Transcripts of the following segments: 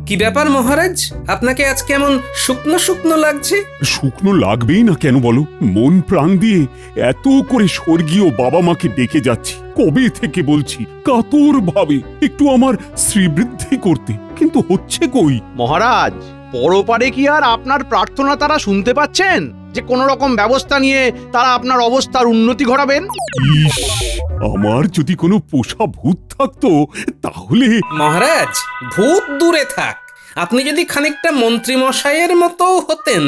কি ব্যাপার মহারাজ, আপনাকে আজ কেমন শুকনো শুকনো লাগছে? শুকনো লাগবেই না কেন বলো? মন প্রাণ দিয়ে এত করে স্বর্গীয় বাবা মাকে ডেকে যাচ্ছি, কবে থেকে বলছি কাতর ভাবে একটু আমার শ্রীবৃদ্ধি করতে, কিন্তু হচ্ছে কই? মহারাজ, পরপারে কি আর আপনার প্রার্থনা তারা শুনতে পাচ্ছেন যে কোন রকম ব্যবস্থা নিয়ে তারা আপনার অবস্থার উন্নতি ঘটাবেন? ইস, আমার যদি কোনো পোষা ভূত থাকতো তাহলে। মহারাজ, ভূত দূরে থাক, আপনি যদি খানিকটা মন্ত্রী মশাইয়ের মতো হতেন।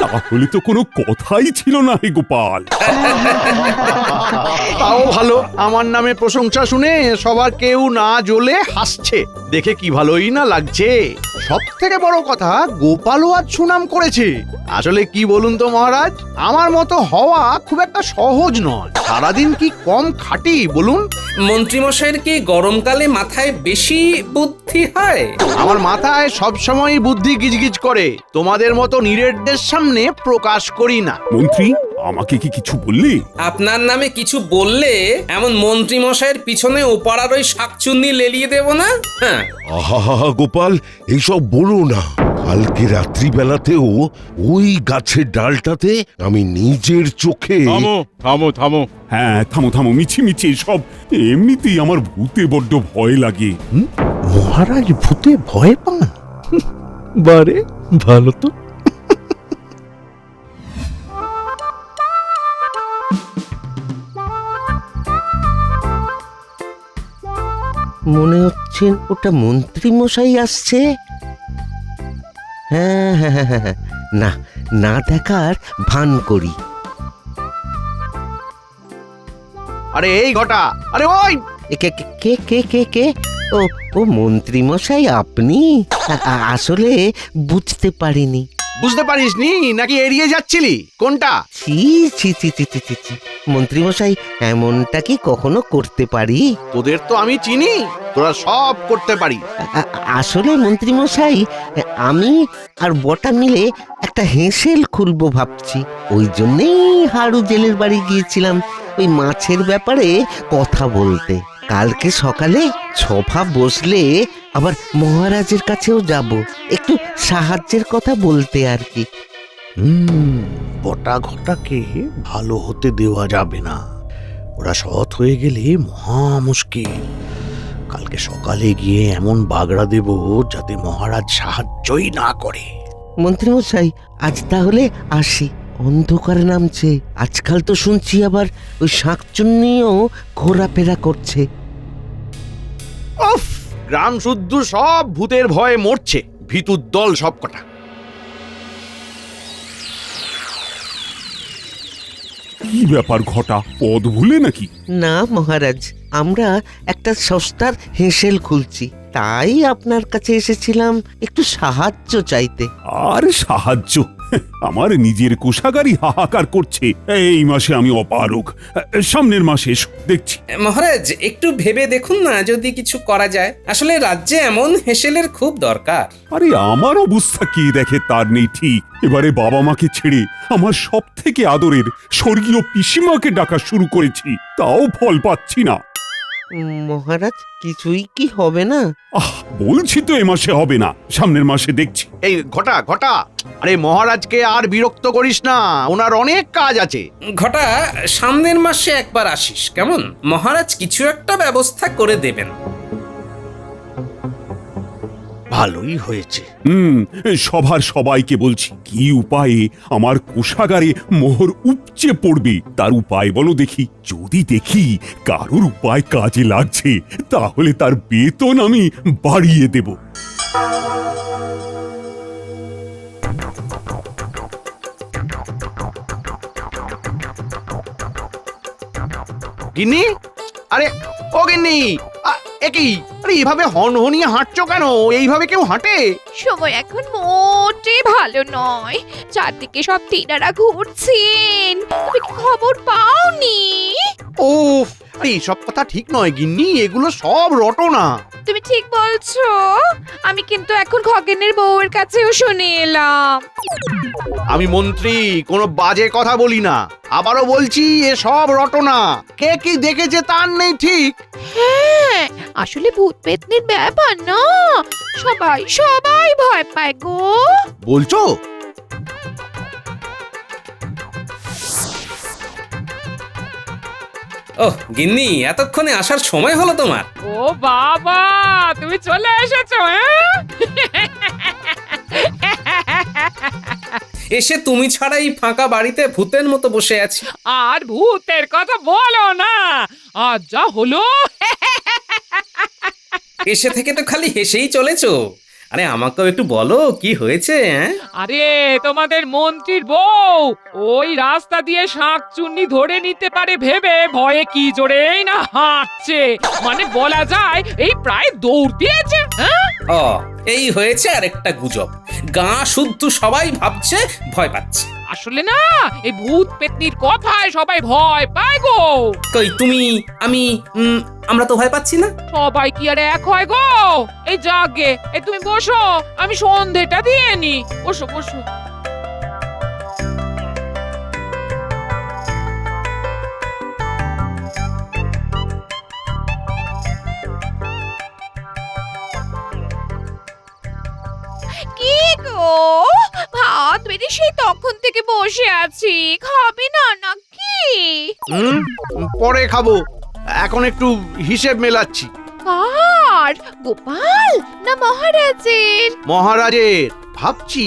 তাহলে তো কোনো কথাই ছিল না হে গোপাল। তাও ভালো, আমার নামে প্রশংসা শুনে সবার কেউ না জ্বলে হাসছে, দেখে কি ভালোই না লাগছে। সব থেকে বড় কথা, গোপালও আজ সুনাম করেছে। আসলে কি বলুন তো মহারাজ, আমার মতো হওয়া খুব একটা সহজ নয়। সারাদিন কি কম খাটি বলুন? মন্ত্রী মশাইয়ের কি গরমকালে মাথায় বেশি বুদ্ধি হয়? আমার মাথায় সবসময় বুদ্ধি গিজগিজ করে, তোমাদের মতো নিরেটদের সামনে প্রকাশ করি না। মন্ত্রী, আমাকে কি কিছু বললে? আপনার নামে কিছু বললে এমন মন্ত্রী মশাইয়ের পিছনে ওপাড়ার ওই শাকচুন্নি লেলিয়ে দেব না। হ্যাঁ, আহা গোপাল, এইসব বলো না। কালকে রাত্রিবেলাতেও ওই গাছের ডালটাতে আমি নিজের চোখে। থামো থামো থামো। হ্যাঁ, থামো থামো, মিছি সব। এমনিতেই আমার ভূতে বড্ড ভয় লাগে। মহারাজ ভূতে ভয় পান? বারে ভালো তো। মনে হচ্ছে ওটা মন্ত্রী মশাই আসছে। হ্যাঁ হ্যাঁ হ্যাঁ হ্যাঁ, না না দেখার ভান করি। আরে এই ঘটা, আরে ওই কে কে কে কে কে কে ও ও মন্ত্রী মশাই আপনি? আসলে বুঝতে পারিনি। বুঝতে পারিসনি নাকি এড়িয়ে যাচ্ছিলি? কোনটা? ছি ছি ছি ছি ছি ছি ছি, মন্ত্রী মশাই এমনটা কি কখনো করতে পারি? তোদের তো আমি চিনি, তোরা সব করতে পারি। আসলে মন্ত্রী মশাই, আমি আর বটা মিলে একটা হেঁসেল খুলবো ভাবছি। ওই জন্যেই হাড়ু জেলের বাড়ি গিয়েছিলাম ওই মাছের ব্যাপারে কথা বলতে। কালকে সকালে সভা বসলে আবার মহারাজের কাছেও যাব, একটু সাহায্যের কথা বলতে আর কি। বটা ঘটাকে ভালো হতে দেওয়া যাবে না, ওরা সৎ হয়ে গেলে মহা মুশকিল। কালকে সকালে গিয়ে এমন বাগড়া দেব যাতে মহারাজ সাহায্যই না করে। মন্ত্রী মশাই, আজ তাহলে আসি, অন্ধকার নামছে। আজকাল তো শুনছি আবার ওই শাকচুন্নিও ঘোরাফেরা করছে। উফ, গ্রাম শুদ্ধ সব ভূতের ভয়ে মরছে, ভিতুর দল সব কটা। কি ব্যাপার ঘটা, পদ ভুলে নাকি? না মহারাজ, আমরা একটা সস্তার হেঁসেল খুলছি, তাই আপনার কাছে এসেছিলাম একটু সাহায্য চাইতে। আর সাহায্য? আমার নিজের কোষাগারই হাহাকার করছে। এই মাসে আমি অপারগ, সামনের মাসে এসো, দেখছি। মহারাজ একটু ভেবে দেখুন না যদি কিছু করা যায়। আসলে রাজ্যে এমন হেঁসেলের খুব দরকার। আরে আমার অবস্থা কি দেখে তার নেই ঠিক। এবারে বাবা মাকে ছেড়ে আমার সব থেকে আদরের স্বর্গীয় পিসিমাকে ডাকা শুরু করেছি, তাও ফল পাচ্ছি না। মহারাজ, কিছুই কি হবে না? বলছি তো এ মাসে হবে না, সামনের মাসে দেখছি। এই ঘটা ঘটা, আরে মহারাজকে আর বিরক্ত করিস না, ওনার অনেক কাজ আছে। ঘটা, সামনের মাসে একবার আসিস কেমন? মহারাজ কিছু একটা ব্যবস্থা করে দেবেন। ভালোই হয়েছে। সভার সবাইকে বলছি, কি উপায়ে আমার কোষাগারে মোহর উপচে পড়বে তার উপায় বলো দেখি। যদি দেখি কারোর উপায় কাজে লাগছে তাহলে তার বেতন আমি বাড়িয়ে দেব। গিন্নি, আরে ও গিন্নি, একই, আরে এইভাবে হনহনিয়ে হাঁটছো কেন? এইভাবে কেউ হাঁটে? সময় এখন মোটে ভালো নয়, চারদিকে সব তেনারা ঘুরছেন, তুমি কি খবর পাওনি? উফ, আরে সব কথা ঠিক নয় গিন্নি, এগুলো সব রটনা। তুমি ঠিক বলছো, আমি কিন্তু এখন খগেনের বউয়ের কাছেও শুনে এলাম। আমি মন্ত্রী, কোনো বাজে কথা বলি না। আবারও বলছি, এ সব রটনা। কে কি দেখেছে তার নেই ঠিক। হ্যাঁ, আসলে ভূত পেতনির ব্যাপার না, সবাই সবাই ভয় পায় গো। বলছো? ওহ গিন্নি, এতক্ষণে আসার সময় হলো তোমার? ও বাবা, তুমি চলে এসেছো হ্যাঁ? এসে তুমি ছাড়া এই ফাঁকা বাড়িতে ভূতের মতো বসে আছি। আর ভূতের কথা বলো না, আজ যা হলো। এসে থেকে তো খালি হেসেই চলেছো। আরে আমাকেও একটু বলো কি হয়েছে? হ্যাঁ, আরে তোমাদের মন্ত্রীর বউ ওই রাস্তা দিয়ে শাঁকচুন্নি ধরে নিতে পারে ভেবে ভয়ে কি জোরেই না হাঁটছে, মানে বলা যায় এই প্রায় দৌড় দিয়েছে। হ্যাঁ, ও এই হয়েছে আর একটা গুজব। গা শুদ্ধ সবাই ভাবছে ভয় পাচ্ছে। আসলে না, এই ভূত পেতনির কথায় সবাই ভয় পায় গো। কই তুমি, আমি, আমরা তো ভয় পাচ্ছি না। সবাই কি আর এক হয় গো? এই জাগে, এই তুমি বসো, আমি সন্ধেটা দিয়ে নি। বসো বসো। কি গো, ভাত বেড়ে সেই তখন থেকে বসে আছি, খাবে না নাকি? হুম, পরে খাবো, এখন একটু হিসেব মেলাচ্ছি। কার, গোপাল না মহারাজের? মহারাজের। ভাবছি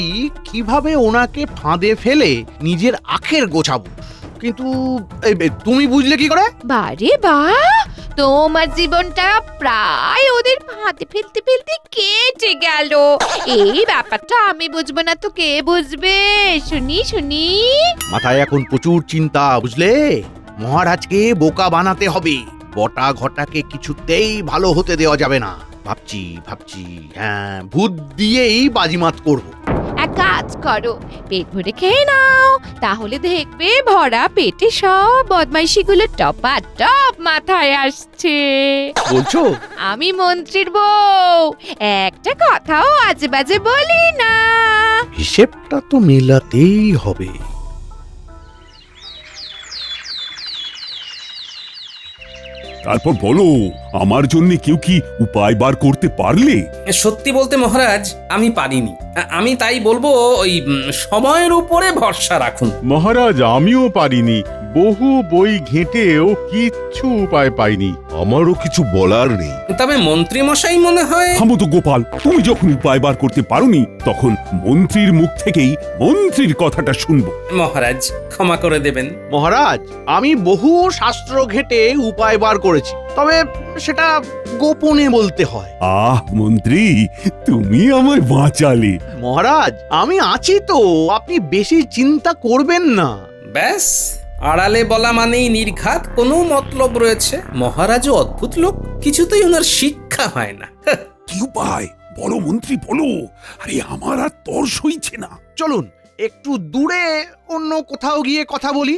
কিভাবে ওনাকে ফাঁদে ফেলে নিজের আখের গোছাবো, কিন্তু তুমি বুঝলে কি করে? বারে বা, তোমার জীবনটা প্রায় ওদের ফাঁদে ফেলতে ফেলতে কেটে গেল। এই ব্যাপারটা আমি বুঝবো না তো কে বুঝবে? শুনি শুনি। মাথায় এখন প্রচুর চিন্তা, বুঝলে? মহারাজকে বোকা বানাতে হবে, বটা ঘটাকে কিছুতেই ভালো হতে দেওয়া যাবে না। ভাবছি হ্যাঁ, ভূত দিয়েই বাজিমাত করব। এক কাজ করো, পেট ভরে খেয়ে নাও, তাহলে দেখবে ভরা পেটে সব বদমাইশিগুলো টপা টপ মাথায় আসছে। বলছো? আমি মন্ত্রীর বউ, একটা কথাও আজে বাজে বলি না। হিসেবটা তো মেলাতেই হবে। তারপর বলো, আমার জন্য কেউ কি উপায় বার করতে পারলে? সত্যি বলতে মহারাজ, আমি পারিনি। আমি তাই বলবো, ওই সময়ের উপরে ভরসা রাখুন। মহারাজ আমিও পারিনি, বহু বই ঘেঁটেও কিচ্ছু উপায় পাইনি। আমারও কিছু বলার নেই। তবে মন্ত্রী মশাই মনে হয়। থামো তো গোপাল, তুমি যখন উপায় বার করতে পারোনি তখন মন্ত্রীর মুখ থেকেই মন্ত্রীর কথাটা শুনবো। মহারাজ ক্ষমা করে দেবেন। মহারাজ, আমি বহু শাস্ত্র ঘেঁটে উপায় বার করেছি, তবে সেটা গোপনে বলতে হয়। আহ মন্ত্রী, তুমি আমায় বাঁচালে। মহারাজ, আমি আছি তো, আপনি বেশি চিন্তা করবেন না। ব্যাস, আড়ালে বলা মানেই নির্ঘাত কোনো মতলব রয়েছে। মহারাজও অদ্ভুত লোক, কিছুতেই ওনার শিক্ষা হয় না। কি উপায় বলো মন্ত্রী, বলো। আরে আমার আর তর সইছে না। চলুন একটু দূরে অন্য কোথাও গিয়ে কথা বলি।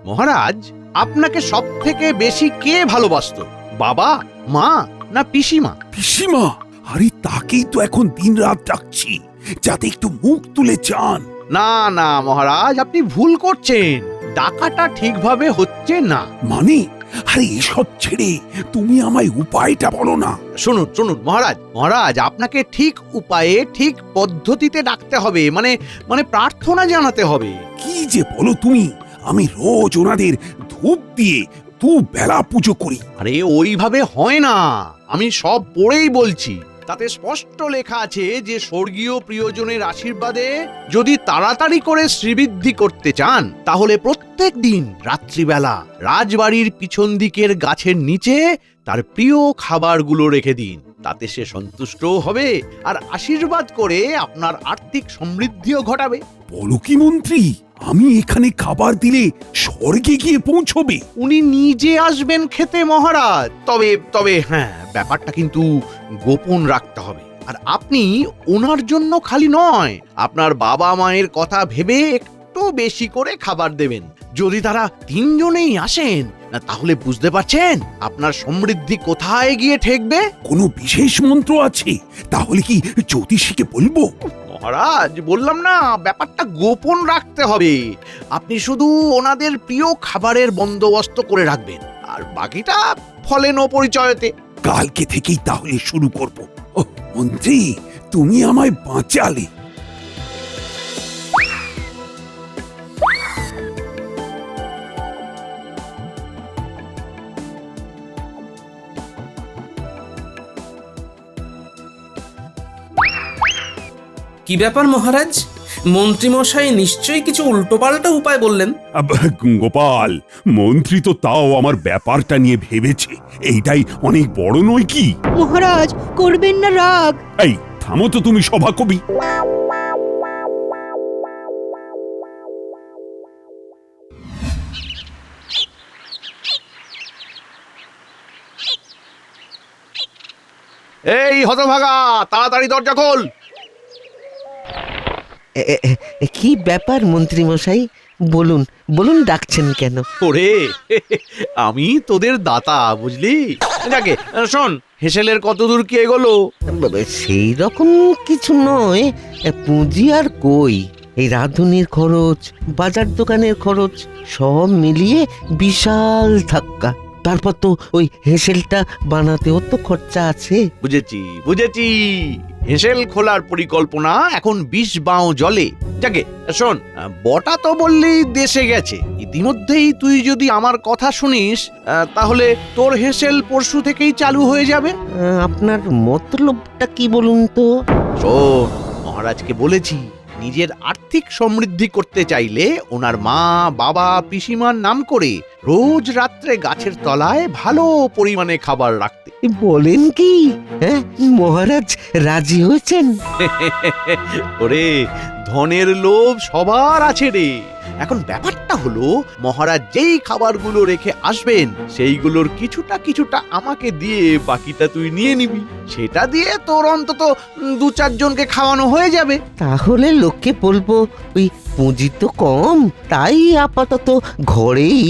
মহারাজ, আপনাকে সব থেকে বেশি কে ভালোবাসতো? বাবা, মা না পিসিমা? পিসিমা? আরে তাকেই তো এখন দিনরাত ডাকছি, যাতে একটু মুখ তুলে চান। না না মহারাজ, আপনি ভুল করছেন, ডাকাটা ঠিকভাবে হচ্ছে না। মানে? আরে এসব ছেড়ে তুমি আমায় উপায়টা বলো না। শুনুন শুনুন মহারাজ, মহারাজ আপনাকে ঠিক উপায়ে ঠিক পদ্ধতিতে ডাকতে হবে, মানে প্রার্থনা জানাতে হবে। কি যে বলো তুমি, আমি রোজ ওনাদের ধূপ দিয়ে বেলা পুজো করি। আরে ওইভাবে হয় না, আমি সব পড়েই বলছি। তাতে স্পষ্ট লেখা আছে যে স্বর্গীয় প্রিয়জনের আশীর্বাদে যদি তাড়াতাড়ি করে শ্রীবৃদ্ধি করতে চান, তাহলে প্রত্যেক দিন রাত্রিবেলা রাজবাড়ির পিছন দিকের গাছের নিচে তার প্রিয় খাবারগুলো রেখে দিন। তাতে সে সন্তুষ্টও হবে আর আশীর্বাদ করে আপনার আর্থিক সমৃদ্ধিও ঘটাবে। বলো কি মন্ত্রী, আমি এখানে খাবার দিলে স্বর্গে গিয়ে পৌঁছবে? উনি নিজে আসবেন খেতে মহারাজ। তবে তবে হ্যাঁ, ব্যাপারটা কিন্তু গোপন রাখতে হবে। আর আপনি ওনার জন্য খালি নয়, আপনার বাবা মায়ের কথা ভেবে একটু বেশি করে খাবার দেবেন। যদি তারা তিনজনেই আসেন না, তাহলে বুঝতে পারছেন আপনার সমৃদ্ধি কোথায় গিয়ে ঠেকবে। কোনো বিশেষ মন্ত্র আছে? তাহলে কি জ্যোতিষীকে বলবো? মহারাজ, বললাম না, ব্যাপারটা গোপন রাখতে হবে। আপনি শুধু ওনাদের প্রিয় খাবারের বন্দোবস্ত করে রাখবেন, আর বাকিটা ফলেন ও পরিচয়তে। কালকে থেকেই তাহলে শুরু করব। ও মন্ত্রী, তুমি আমায় বাঁচালে। কি ব্যাপার মহারাজ, মন্ত্রীমশাই নিশ্চয়ই কিছু উল্টোপাল্টা উপায় বললেন। গোপাল, মন্ত্রী তো তাও আমার ব্যাপারটা নিয়ে ভেবেছে। এইটাই অনেক বড় নয় কি? মহারাজ, করবেন না রাগ। এই থামো তো তুমি সভাকবি। এই হতভাগা, তাড়াতাড়ি দরজা খোল। কি ব্যাপার মন্ত্রী মশাই? বলুন বলুন, ডাকছেন কেন? ওরে, আমি তোদের দাতা, বুঝলি? যাকে শোন, হেসেলের কত দূর কি এগোলো? সেই রকম কিছু নয়, পুঁজি আর কই। এই রাঁধুনির খরচ, বাজার দোকানের খরচ সব মিলিয়ে বিশাল ধাক্কা। তারপর তো ওই হেসেলটা বানাতেও তো খরচা আছে। বুঝেছি বুঝেছি, হেসেল খোলার পরিকল্পনা এখন 20 বাও জলে। যাকে শোন, বটা তো বললি দেশে গেছে। ইতিমধ্যেই তুই যদি আমার কথা শুনিস, তাহলে তোর হেসেল পরশু থেকেই চালু হয়ে যাবে। আপনার মতলবটা কি বলুন তো? শোন, মহারাজকে বলেছি, নিজের আর্থিক সমৃদ্ধি করতে চাইলে ওনার মা, বাবা, পিসিমার নাম করে রোজ রাত্রে গাছের তলায় ভালো পরিমাণে খাবার রাখতে। বলেন কি? হ্যাঁ, মহারাজ রাজি হয়েছেন? ওরে, ধনের লোভ সবার আছে রে। এখন ব্যাপারটা হলো, মহারাজ যেই খাবারগুলো রেখে আসবেন সেইগুলোর কিছুটা কিছুটা আমাকে দিয়ে বাকিটা তুই নিয়ে নিবি। সেটা দিয়ে তোর অন্তত 2-4 জনকে খাওয়ানো হয়ে যাবে। তাহলে লোককে বলবো ওই পুঁজি তো কম, তাই আপাতত ঘরেই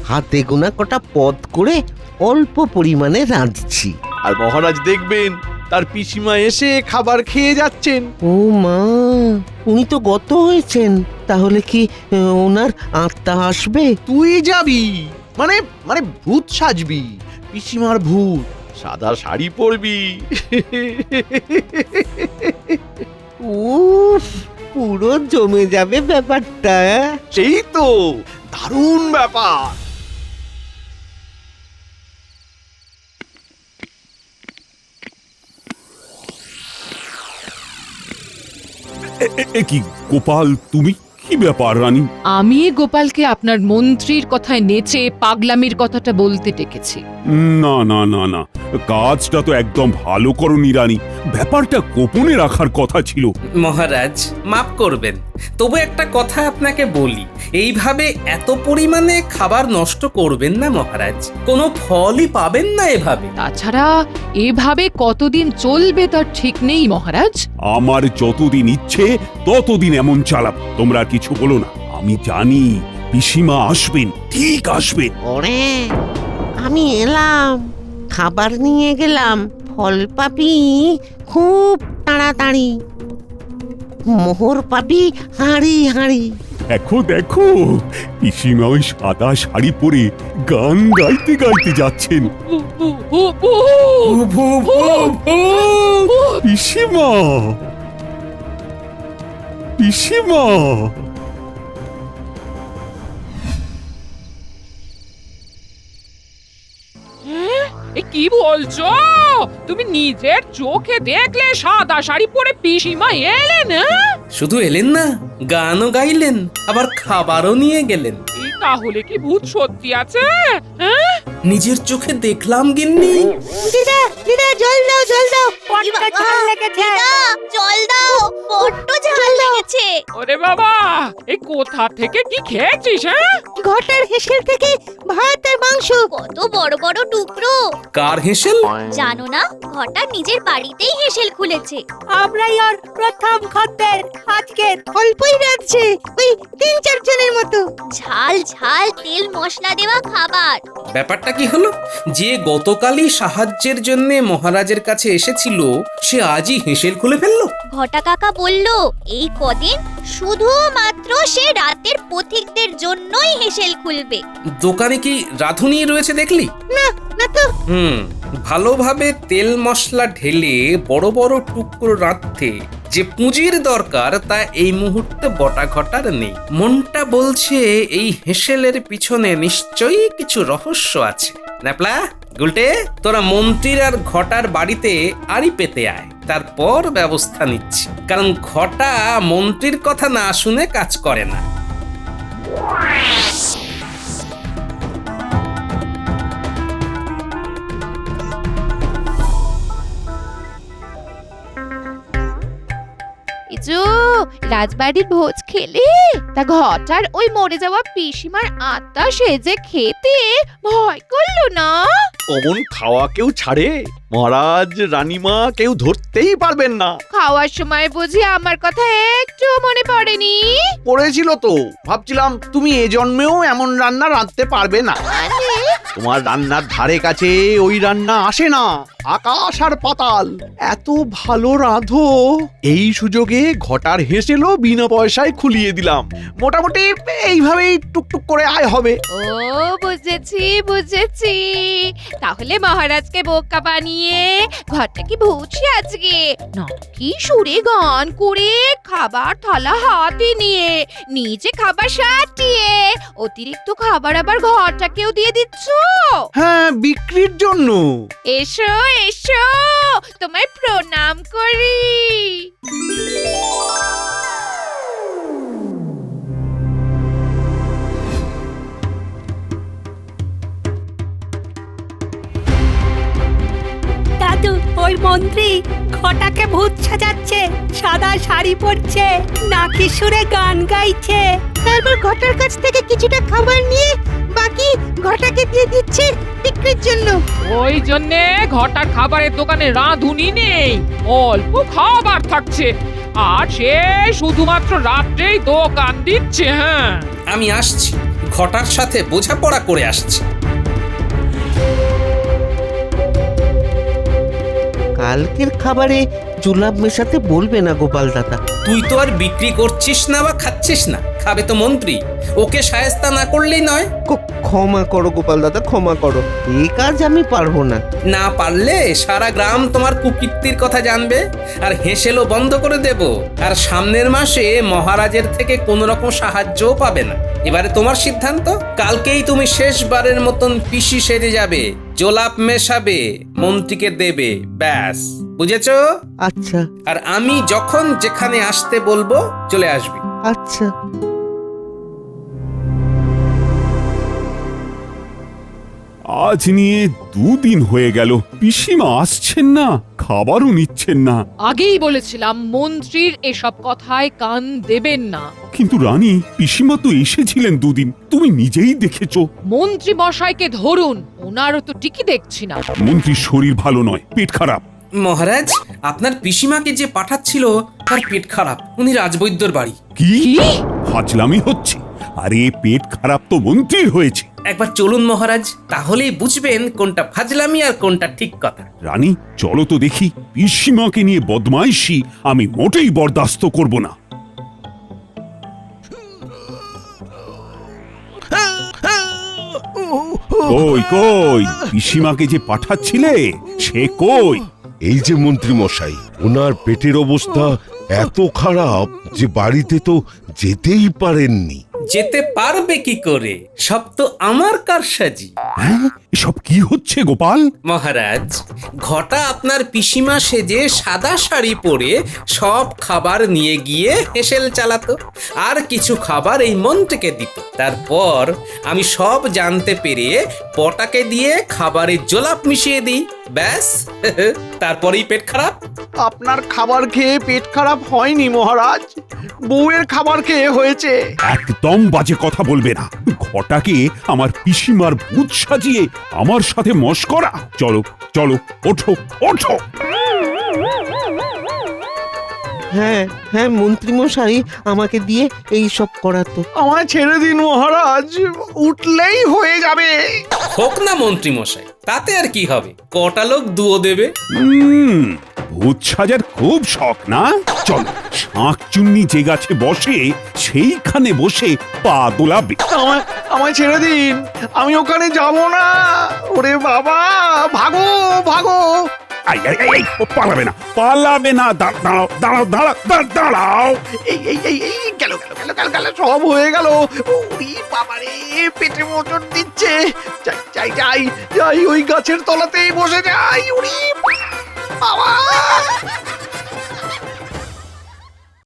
হাতে গোনা কটা পদ করে অল্প পরিমাণে রাঁধছি। আর মহারাজ দেখবেন তার পিসিমা এসে খাবার খেয়ে যাচ্ছেন। ও মা, উনি তো গত হয়েছেন, তাহলে কি ওনার আত্মা আসবে? তুই যাবি মানে মানে ভূত সাজবি, পিসিমার ভূত, সাদা শাড়ি পরবি। উফ, পুরো জমে যাবে ব্যাপারটা। সেই তো, দারুণ ব্যাপার। কি গোপাল, তুমি? কি ব্যাপার রানী? আমি গোপালকে আপনার মন্ত্রীর কথায় নেচে পাগলামির কথাটা বলতে ডেকেছি। না না না না, কাজটা তো একদম ভালো করনি রানী। ব্যাপারটা গোপনে রাখার কথা ছিল। মহারাজ মাফ করবেন, তবু একটা কথা আপনাকে বলি, এইভাবে এত পরিমাণে খাবার নষ্ট করবেন না মহারাজ, কোনো ফলই পাবেন না এভাবে। তাছাড়া এভাবে কতদিন চলবে তার ঠিক নেই মহারাজ। আমার যতদিন ইচ্ছে ততদিন এমন চালাব। তোমরা কিছু বলো না, আমি জানি পিসিমা আসবেন, ঠিক আসবেন। ওরে, আমি এলাম, খাবার নিয়ে গেলাম, ফল পাবি খুব তাড়াতাড়ি, মোহর পাবি হাঁড়ি হাঁড়ি। দেখো দেখো, পিসিমা ওই সাদা শাড়ি পরে গান গাইতে গাইতে যাচ্ছেন। পিসিমা, পিসিমা। এ কি বলছো? তুমি নিজের চোখে দেখলে সাদা শাড়ি পরে পিসিমা এলেন? শুধু এলেন না, গানও গাইলেন, আবার খাবারও নিয়ে গেলেন। এই তাহলে কি ভূত সত্যি আছে? নিজের চোখে দেখলাম গিন্নি। দিদা দিদা জল দাও জল দাও, বড্ড ঝাল লেগেছে। জল দাও, বড্ড ঝাল লেগেছে। ওরে বাবা, এই কোথা থেকে কি খেয়েছিস? হ্যাঁ, ঘটার হেসেল থেকে ভাত আর মাংস। কত বড় বড় টুকরো। কার হেসেল? জানো না, ঘটা নিজের বাড়িতেই হেসেল খুলেছে। আমরাই আর প্রথম খদ্দের, আজকে অল্পই রাখছে, ওই 3-4 জনের মতো। ঝাল ঝাল তেল মশলা দেওয়া খাবার। ব্যাপারটা কি হলো? যে গতকালই সাহায্যের জন্য মহারাজের কাছে এসেছিল, সে আজই হেসেল খুলে ফেললো। ঘটা কাকা বলল এই কদিন শুধুমাত্র সে রাতের পথিকদের জন্যই হেসেল খুলবে। দোকানে কি রাঁধুনি রয়েছে দেখলি? না না তো। ভালোভাবে তেল মশলা ঢেলে বড় বড় টুকরো রাঁধতে যে পুঁজির দরকার তা এই মুহূর্তে বটা ঘটার নেই। মনটা বলছে এই হেসেলের পিছনে নিশ্চয়ই কিছু রহস্য আছে। ন্যাপলা, গুলটে, তোরা মন্ত্রীর আর ঘটার বাড়িতে আড়ি পেতে আয়, তারপর ব্যবস্থা নিচ্ছি। কারণ ঘটা মন্ত্রীর কথা না শুনে কাজ করে না। ইজু, রাজবাড়ির ভোজ খেলে? তা ঘটার ওই মরে যাওয়া পিসিমার আত্মা সেজে খেতে ভয় করলো না? অমন খাওয়া কেউ ছাড়ে? মহারাজ রানীমা কেউ ধরতেই পারবেন না। খাওয়ার সময় বুঝি আমার কথা একটু মনে পড়েনি? পড়েছিল তো, ভাবছিলাম তুমি এ জন্মেও এমন রান্না রাঁধতে পারবে না। মানে? তোমার রান্নার ধারে কাছে ওই রান্না আসে না। আকাশ আর পাতাল, এত ভালো রাঁধো। এই সুযোগে ঘটার হেসেলও বিনা পয়সায় খুলিয়ে দিলাম। মোটামুটি এইভাবেই টুকটুক করে আয় হবে। ও বুঝেছি বুঝেছি। তাহলে মহারাজকে বোকা বানিয়ে ঘরটা কি ভুলছি আজকে, নাকি সুরে গান করে খাবার থালা হাতে নিয়ে নিজে খাবার সাটিয়ে অতিরিক্ত খাবার আবার ঘরটাকেও দিয়ে দিচ্ছ? হ্যাঁ, বিক্রির জন্য। এসো এসো, তোমায় প্রণাম করি। দাদু, ওই মন্ত্রী ঘটাকে ভূত সাজাচ্ছে, সাদা শাড়ি পরছে, নাকি সুরে গান গাইছে। তারপর ঘটার কাছ থেকে কিছুটা খাবার নিয়ে বাকি ঘটাকে দিয়ে দিচ্ছে বিক্রির জন্য। ওই জন্যে ঘটার খাবারের দোকানে রাঁধুনি নেই, অল্প খাবার থাকছে, আর সে শুধুমাত্র রাত্রেই দোকান দিচ্ছে। হ্যাঁ, আমি আসছি, ঘটার সাথে বোঝাপড়া করে আসছি। কালকের খাবারে জুলাপ মেশাতে বলবে না গোপাল দাদা। তুই তো আর বিক্রি করছিস না বা খাচ্ছিস না, খাবে তো মন্ত্রী। ওকে শায়েস্তা না করলেই নয়। ক্ষমা করো গোপাল দাদা, ক্ষমা করো, এই কাজ আমি পারবো না। না পারলে সারা গ্রাম তোমার কুকীর্তির কথা জানবে, আর হেসেলও বন্ধ করে দেব। আর সামনের মাসে মহারাজের থেকে কোনো রকম সাহায্যও পাবে না। এবারে তোমার সিদ্ধান্ত। কালকেই তুমি শেষবারের মতন পিসি সেজে যাবে, জোলাপ মেশাবে, মন্ত্রীকে দেবে, ব্যাস। বুঝেছো? আচ্ছা আর আমি যখন যেখানে আসতে বলবো চলে আসবি। আচ্ছা। আজ নিয়ে 2 দিন হয়ে গেল, পিসিমা আসছেন না, খাবারও নিচ্ছেন না। আগেই বলেছিলাম মন্ত্রীর এসব কথায় কান দেবেন না। কিন্তু রানী, পিসিমা তো এসেছিলেন 2 দিন, তুমি নিজেই দেখেছো। মন্ত্রী মশাইকে ধরুন, ওনারও তো ঠিকই দেখছি না। মন্ত্রীর শরীর ভালো নয়, পেট খারাপ। মহারাজ, আপনার পিসিমাকে যে পাঠাচ্ছিল তার পেট খারাপ, উনি রাজবৈদ্যর বাড়ি। কি ফাজলামি হচ্ছে? আরে পেট খারাপ তো মন্ত্রীর হয়েছে। একবার চলুন মহারাজ, তাহলেই বুঝবেন কোনটা ফাজলামি আর কোনটা ঠিক কথা। রানী চলো তো দেখি, পিসিমাকে নিয়ে বদমাইশি আমি মোটেই বরদাস্ত করব না। কই কই পিসিমাকে যে পাঠাচ্ছিলে সে কই? এই যে মন্ত্রী মশাই, ওনার পেটের অবস্থা এত খারাপ যে বাড়িতে তো যেতেই পারেননি। যেতে পারবে কি করে? সব তো আমার কারসাজি। হ্যাঁ এসব কি হচ্ছে গোপাল? মহারাজ, ঘটা আপনার পিসিমা সেজে সাদা শাড়ি পরে সব খাবার নিয়ে গিয়ে হেসেল চালাতো, আর কিছু খাবার এই মন্ত্রীকে দিত। তারপর আমি সব জানতে পেরে বটাকে দিয়ে খাবারে জোলাপ মিশিয়ে দিই, ব্যাস। তারপরেই পেট খারাপ। আপনার খাবার খেয়ে পেট খারাপ হয়নি মহারাজ, বউয়ের খাবার খেয়ে হয়েছে। একদম বাজে কথা বলবে না। ঘটাকে আমার পিসিমার ভূত সাজিয়ে আমার সাথে মশকরা। চলো চলো, ওঠো ওঠো। হ্যাঁ হ্যাঁ মন্ত্রী মশাই আমাকে দিয়ে এই সব করাতো। আমায় ছেড়ে দিন মহারাজ, উঠলেই হয়ে যাবে। হোক না মন্ত্রী মশাই, তাতে আর কি হবে? কটা লোক দুও দেবে। ভূত সাজার খুব শখ না? চলো, শাঁকচুন্নি যে গাছে বসে সেইখানে বসে পা দোলাবে। আমায় ছেড়ে দিন, আমি ওখানে যাব না। ওরে বাবা, ভাগো ভাগো। আই আই আই, ও পালাবে না, পালাবে না। দাঁড়াও দাঁড়াও দাঁড়াও দাঁড়াও। এই গেল গেল গেল গেল গেল, সব হয়ে গেল। ওরে বাবা রে, পেটে মোচড় দিচ্ছে। যাই যাই যাই যাই, ওই গাছের তলাতেই বসে যাই। ওরে বাবা।